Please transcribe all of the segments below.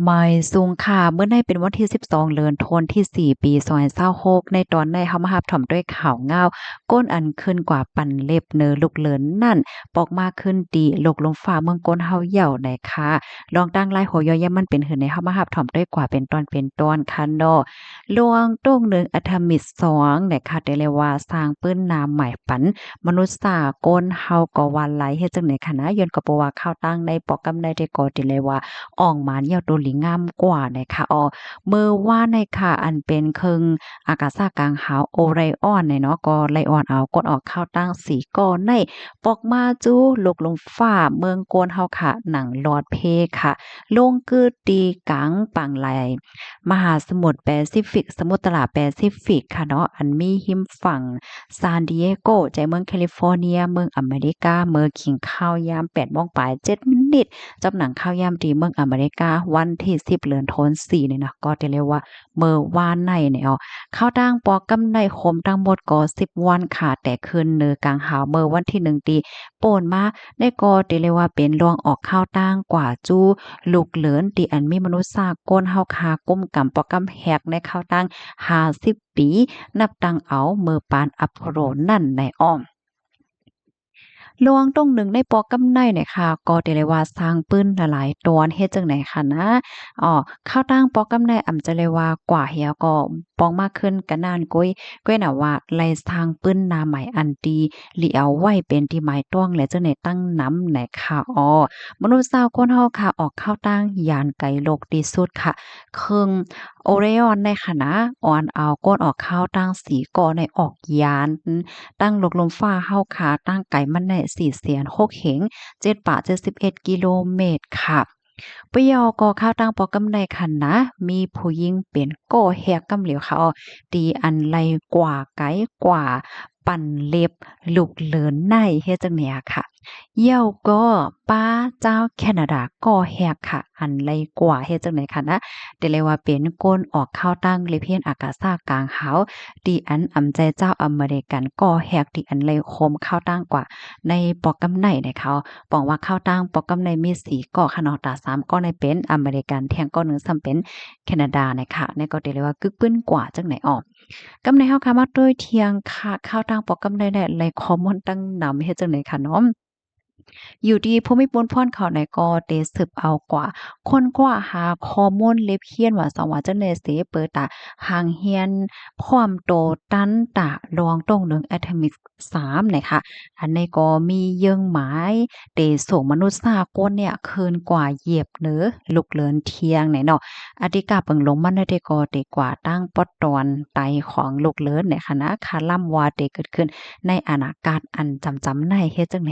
ไม่สูงค่ะเมื่อในเป็นวันที่12เดือนธันวาคมที่4ปี2026ในตอนในเฮามารับถ่อมด้วยข่าวง่าวก้นอันขึ้นกว่าปั่นเล็บเนอลูกเหลินนั่นปอกมากขึ้นดีโลกลมฟ้าเมืองก้นเฮาเหย่าไหนค่ะลองตั้งลายหัวย่อยๆมันเป็นหือในเฮามารับถ่อมด้วยกว่าเป็นตอนเป็นตอนค่ะเนาะลวงโต้งหนึ่งอัฐมิตร2ไหนค่ะได้เลยว่าสร้างปื้นนามหมายปันมนุษย์สากลเฮาก็ว่าหลายเฮ็ดจังได๋คะนะย้อนก็บ่ว่าข่าวตั้งในปอกกำไดได้ก็ได้เลยว่า อ่องหมานเหยี่ยวตัวหลีงามกว่านะคะเมื่อว่านในค่ะอันเป็นเคิงอากาศากลางหาวโอไรออนเนี่ยเนาะก็ไลออนเอากดออกข้าวตั้งสีก่อในปอกมาจู้ลกลงฟ้าเมืองโกนเฮาค่ะหนังลอดเพค่ะลงกือตีกังปังไหลมหาสมุทรแปซิฟิกสมุทรตลาดแปซิฟิกค่ะเนาะอันมีหิมฝั่งซานดิเอโกใจเมืองแคลิฟอร์เนียเมืองอเมริกาเมืองขิงข้าวยาม8โมงปลาย7นิด จับหนังข้าวยามดีเมืองอเมริกาวันที่10เดือนธันวาคม4นี่นะก็จะเรียกว่าเมื่อวานในเนี่ยข้าวตั้งปอกกำไนคมทั้งหมดก็10วันค่ะแต่คืนเนือกลางหาวเมื่อวันที่1ตีโป่นมาได้ก็จะเรียกว่าเป็นลวงออกข้าวตั้งกว่าจู้ลูกเหลินตีอันมีมนุษย์สากลเฮาคาก้มกำปอกกำแหกในข้าวตั้ง50ปีนับตังเอาเมื่อปานอัปโรนั่นในอ้อม ลวงตรงหนึ่งในปอกำไนเนี่ยค่ะก็ได้เลยว่าสร้างปืนหลายๆตอนเฮ็ดจังได๋คะนะข้าวตั้งปอกำไนอำจะเลยว่ากว่าเหียก็ปองมากขึ้นกะนานก้อยน่ะว่าไล่สร้างปืนหน้าใหม่อันดีลิเอาไว้เป็นที่หมายต้องและจังได๋ตั้งนำไหนค่ะมนุษย์ชาวคนเฮาค่ะออกข้าวตั้งยานไกลโลกที่สุดค่ะครึ่งโอเรออนในค่ะนะออนเอาก้นออกข้าวตั้งสีก่อในออกยาน ตั้งลกลมฟ้าเฮาขาตั้งไก่มันได้4เสียน6เหง7ปะ71กิโลเมตรค่ะปยอก็ข้าวตั้งปอกำไดคันนะมีผู้หญิงเป็นโก้แฮกกำเหลียวเขาตีอันไลกว่าไกกว่าปั่นเล็บลูกเหลินในเฮ็ดจังเนี่ยค่ะเยี่ยวก็ป้าเจ้าแคนาดาก็แฮกค่ะอันไลกว่าเฮ็ดจังไหนค่ะนะได้เลยว่าเป็นก้นออกข้าวตั้งเลเพียนอากาศากลางหาวดีอันอำใจเจ้าอเมริกันก็แฮกดีอันเลยโคมข้าวตั้งกว่าในปอกกำไนเนี่ยเขาบอกว่าข้าวตั้งปอกกำไนมีสีก่อขนาดตา3ก็ในเป็นอเมริกันแทงก็หนึ่งซ้ำเป็นแคนาดานะคะในก็ได้เลยว่ากึกปื้นกว่าจังไหนออกกำในเฮาค่ะมาด้วยเทียงค่ะข้าวตั้งปอกกำไนได้เลยคอมมอนตั้งนำเฮ็ดจังไหนค่ะเนาะ อยู่ดีภูมิพลพ่อนเขาในก็เตสืบเอากว่าคนกว่าหาข้อมูลเล็บเฮียนว่าสว่าจังได๋เสเปิดตาหางเฮียนพร้อมโตตันตะลองตรงหนึ่ง Atomic 3นะคะอันนี้ก็มีเยิงหมายเตส่งมนุษย์สากลเนี่ยคืนกว่าเหยียบเนอลุกเลินเที่ยงไหนเนาะอธิกาเปิงลงมันได้ก็เตกว่าตั้งปอดตอนไตของลุกเลินในคณะคาล่ำว่าเตเกิดขึ้นในอนาคตอันจำในเฮ็ดจังไหน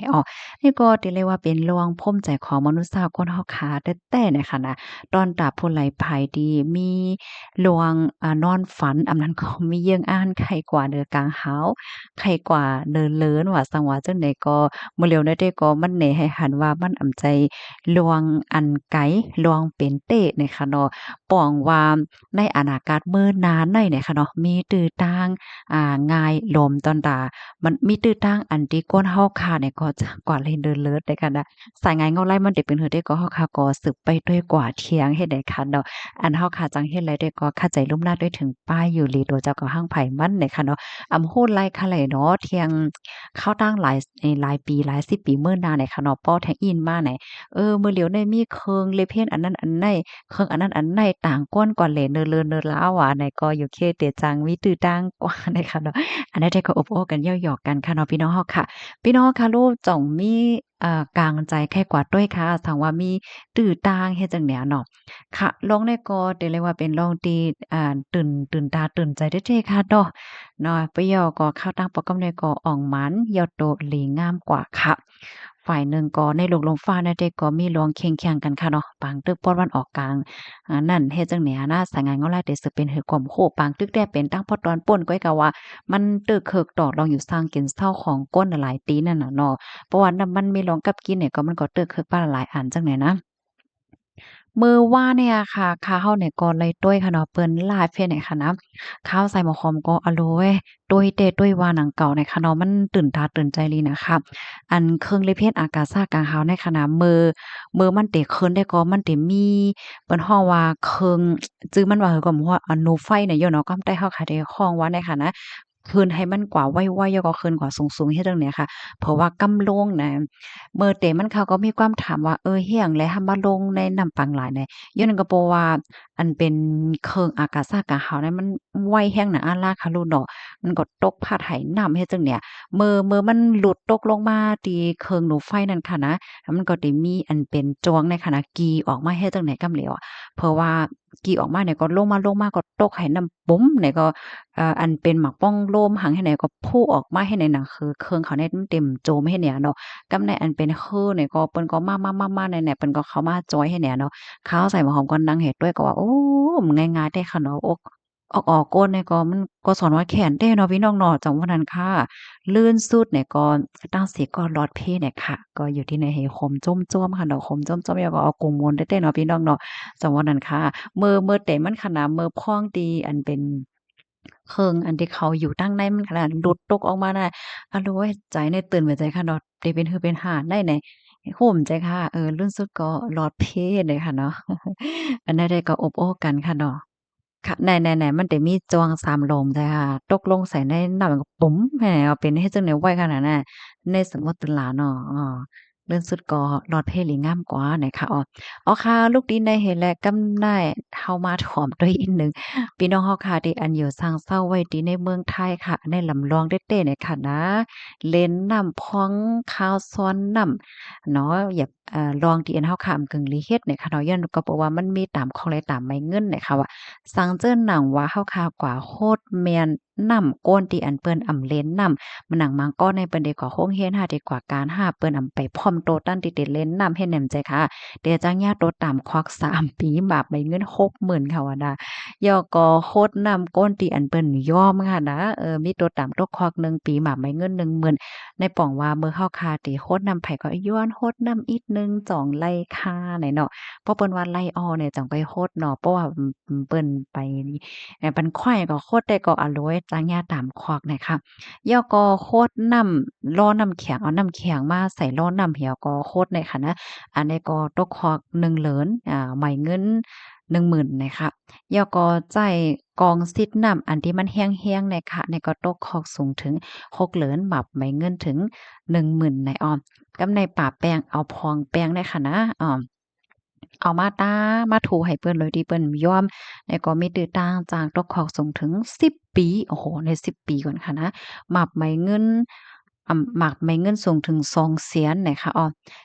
นี่ก็ติเลยว่าเป็นลวงภมใจของมนุษย์สากลเฮาขาแต่เนี่ยค่ะนะตอนตาผู้ไหลภายดีมีลวงนอนฝันอันนั้นก็มีเยื่องอ่านไข่กว่าเด้อกลางหาวไข่กว่าเนินเลินว่าสังว่าจังใดก็มื้อเร็วนี้เด้ก็มันแหน่ให้หันว่ามันอำใจลวงอันไกลวงเป็นเต้เนี่ยค่ะเนาะป้องว่าในอนาคตมื้อนานในเนี่ยค่ะเนาะมีตื้อต่างง่ายลมตอนตา มันมีตื้อตั้งอันที่ก้นเฮาคาเนี่ยก็จะกว่าเลยเดินเลิศได้กันนะสายงานเงาไล่มันได้เป็นเฮือได้ก็เฮาคาก็สืบไปด้วยกว่าเที่ยงเฮ็ดได้คันเนาะอันเฮาคาจังเฮ็ดไรได้ก็เข้าใจลุ่มหน้าด้วยถึงป้ายอยู่ลีโดเจ้าก็ห้างไผมันเนี่ยค่ะเนาะโฮดไล่ค่ะไหลเนาะเที่ยงเข้าตั้งหลายหลายปีหลาย10ปีเมื่อนานเนี่ยค่ะเนาะป้อแทงอินมาไหนมื้อเหลียวได้มีเคิงเลยเพี้ยนอันนั้นอันไหนเคิงอันนั้นอันไหนต่างก้นกว่าแหลเนอเลินเนอลาวาไหนก็อยู่เคเตจังมีตื้อตั้งกว่าเนี่ยค่ะเนาะ อันนั้นได้ก็อบโอ้กันเย้าหยอกกันค่ะเนาะพี่น้องเฮาค่ะพี่น้องค่ะลูกจ่องมีกลางใจแค่กว่าด้วยค่ะถามว่ามีตื้อต่างเฮ็ดจั่งใดเนาะค่ะลองได้ก็ได้เรียกว่าเป็นลองที่ตื่นตาตื่นใจเด้ๆค่ะเนาะปะยอก็ข้าวตังปอกำได้ก็อ่องหมันยอดโตหลีงามกว่าค่ะฝ่ายหนึ่งก็ในโลกลมฟ้านะเด้ก็มีลองเคียงแข่งกันค่ะเนาะปางตึกปอดวันออกกลางนั่นเฮ็ดจั่งใดนะสายงานเงาลายแต่สิเป็นเฮ็ดความโคปางตึกแด่เป็นตั้งพอตอนป่นก้อยกะว่า มันตึกเคิกตอกลองอยู่สร้างกินเศร้าของก้นหลายตีนั่นน่ะเนาะเพราะว่าน้ำมันมีรองกับกินเนี่ยก็มันก็ตึกเคิกป้าหลายอันจังไหนนะ มื้อวานเนี่ยค่ะข้าวเฮาเนี่ยก็เลยต้วยค่ะเนาะเปิ้นไลฟ์เฟซเนี่ยค่ะนะข้าวใส่หม้อหอมก็อะโลยต้วยเตต้วยว่าหนังเก่าเนี่ยค่ะเนาะมันตื่นตาตื่นใจลีนะคะอันเครื่องเลยเพชรอากาศซ่ากลางเฮาในค่ะนะมื้อมันเตเคินได้ก็มันเตมีเปิ้นฮ้องว่าเคิงจื้อมันว่าหือก็ว่าอะโนไฟเนี่ยย่อเนาะกำใต้เฮาค่ะได้ฮ้องว่าในค่ะนะคืนให้มันกว่าไว้ๆแล้วก็คืนกว่าสูงๆเฮ็ดจั่งใดค่ะเพราะว่ากำโลงน่ะมื้อเตมันเขาก็มีความถามว่าเฮียงแลหั้นมาลงในน้ำปังหลายแหน่ ย้อนก็เพราะว่าอันเป็นเคิงอากาศากะเฮานั้นมันไวแรงหนาอาลาคารุเนาะมันก็ตกพาดไหน้ำเฮ็ดจั่งเนี่ยเมื่อมันหลุดตกลงมาที่เคิงหนูไฟนั่นค่ะนะแล้วมันก็ได้มีอันเป็นจวงในค่ะนะกีออกมาเฮ็ดจั่งใดกำแล้วอะเพราะว่ากีออกมาเนี่ยก็ลงมาก็ตกให้น้ำปุ้มเนี่ยก็อันเป็นหมากป้องโล่มหังให้ไหนก็พุ่งออกมาให้ไหนน่ะคือเคิงเขาเนี่ยมันเต็มโจมให้เนี่ยเนาะกำในอันเป็นคือเนี่ยก็เปิ้นก็มาๆๆๆเนี่ยๆเปิ้นก็เข้ามาจอยให้เนี่ยเนาะ ข้าวใส่หัวหอมก็นั่งเฮ็ดด้วยก็ว่าโอ้มันง่ายๆเด้ค่ะเนาะออกโก้นเนี่ยก็มันก็สอนว่าแขนเด้เนาะพี่น้องเนาะจังว่านั้นค่ะลื่นสุดเนี่ยก็ตั้งสิก็ลอดเพเนี่ยค่ะก็อยู่ที่ในเหขมจ้มๆค่ะดอกขมจ้มๆแล้วก็เอากุ้งม้วนเด้ๆเนาะพี่น้องเนาะจังว่านั้นค่ะมื้อเต็มมันขนาดมื้อพ้องตีอันเป็นเคิงอันที่เขาอยู่ตั้งในมันขนาดหลุดตกออกมาน่ะอะโลยใจเนี่ยตื่นไปใจค่ะเนาะได้เป็นฮือเป็นห่าได้แหน่โฮ้มใจค่ะรุ่นสุดก็ลอดเพเลยค่ะเนาะ อันใดๆก็อบโอ้กันค่ะเนาะค่ะไหนๆๆมันได้มีจวงสามลมใช่ค่ะตกลงใส่ในน้ำแล้วก็ปุ๋มแหมเอาเป็นเฮ็ดจั่งใดไวขนาดนั้นน่ะในสมมุติหลาเนาะเรื่องสุดก็ลอดเพหลีงามกว่าไหนค่ะค่ะลูกดีในเห็นและกำได้เฮามาถ่อมด้วยอีกหนึ่งพี่น้องเฮาค่ะที่อันอยู่ซางเซ้าไว้ดีในเมืองไทยค่ะในลำลองเต๊ๆเนี่ยค่ะนะเล่นน้ำพองข้าวซ้อนน้ำ เนาะอยากลองที่อันเฮาขามกึ่งลีเฮ็ดเนี่ยค่ะเนาะย้อนก็เพราะว่ามันมีตามของหลายตามไม้เงินเนี่ยค่ะว่าสังเจิ้นหนังว่าเฮาคากว่าโคตรแม่นนำก้นที่อันเปิ้นอำเล่นนำมันหนังมังก็ในเปิ้นดีกว่าโรงเรียนหาดีกว่าการหาเปิ้นอำไปพร้อมโตตั้นที่เล่นนำเฮ็ดแหนมใจค่ะเดี๋ยวจังญาโตตามควัก3ปีบาปใบเงิน60,000ค่ะว่าดายอก็โคตรนำก้นที่อันเปิ้นยอมค่ะนะมีโตตามโตควัก1ปีหมาบใบเงิน10,000ในป่องว่ามื้อเฮาคาติโคตรนำไผก็ย้อนโคตรนำอีกหนึ่งจ่องไล่ค่าไหนเนาะเพราะเปิ้นว่าไล่อ้อเนี่ยจั่งไปโคตรเนาะเพราะว่าเปิ้นไปปันควายก็โคตรได้ก็อะโลยจังยาตามควักเนี่ยค่ะย่อก็โคตรนำล้อน้ำแข็งเอาน้ำแข็งมาใส่ล้อน้ำเหี่ยวก็โคตรในค่ะนะอันนี้ก็ตกควัก1เหริญไหมเงิน10,000นะคะ แล้วก็จ่ายกองซิดน้ำอันที่มันแห้งๆเนี่ยค่ะเนี่ยก็ตกคอกสูงถึง6เหริญปรับไม่เงินถึง10,000ในอ้อมกับในป่าแป้งเอาพองแป้งเนี่ยค่ะนะเอามาตามาถูให้เปิ้นเลยที่เปิ้นยอมแล้วก็มีตื้อต่างจากตกคอกสูงถึง10ปีโอ้โฮใน10ปีก่อนค่ะนะหมับไม่เงินหมักไม่เงินสูงถึง200,000เนี่ยค่ะ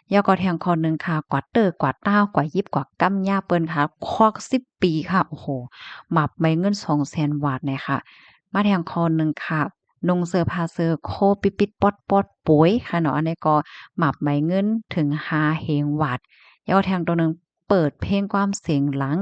แล้วก็แทงคอหนึ่งค่ะกว่าเตอร์กว่าต้าวกว่ายิบกว่ากำยาเปิ้นค่ะควัก10ปีค่ะโอ้โฮ หมับใบเงิน200,000บาทเนี่ยค่ะมาแทงคอหนึ่งค่ะนุ่งเสื้อผ้าเสื้อโคปิดๆป๊อดๆโป๋ยค่ะเนาะอันนี้ก็หมับใบเงินถึง5,000 บาทแล้วแทงตัวหนึ่งเปิดเพลงความเสียงหลัง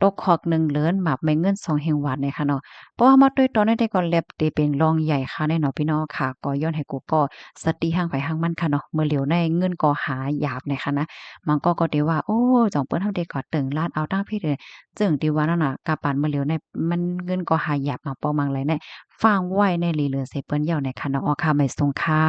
ตกคอกหนึ่งเลินหมับใบเงิน2,000 บาทเนี่ยค่ะเนาะเพราะว่ามาด้วยตอนนั้นได้ก็แลบเตเป็นรองใหญ่ค่ะแน่เนาะพี่น้องค่ะก็ย้อนให้กูก็สติห่างไผห่างมันค่ะเนาะเมื่อเหลียวในเงินก็หาหยาบเนี่ยค่ะนะมันก็ได้ว่าโอ้จ่องเปิ้นเฮาได้ก็ตึงล้านเอาตั้งพี่เลย จึงที่ว่านั่นน่ะกาปานมาเหลียวในมันเงินก็หายากหนังปอมังไหลในฟางไว้ในหลีเหลือเสเปิ้นเหย้าในคันเนาะค่ะไม่ทรงค่า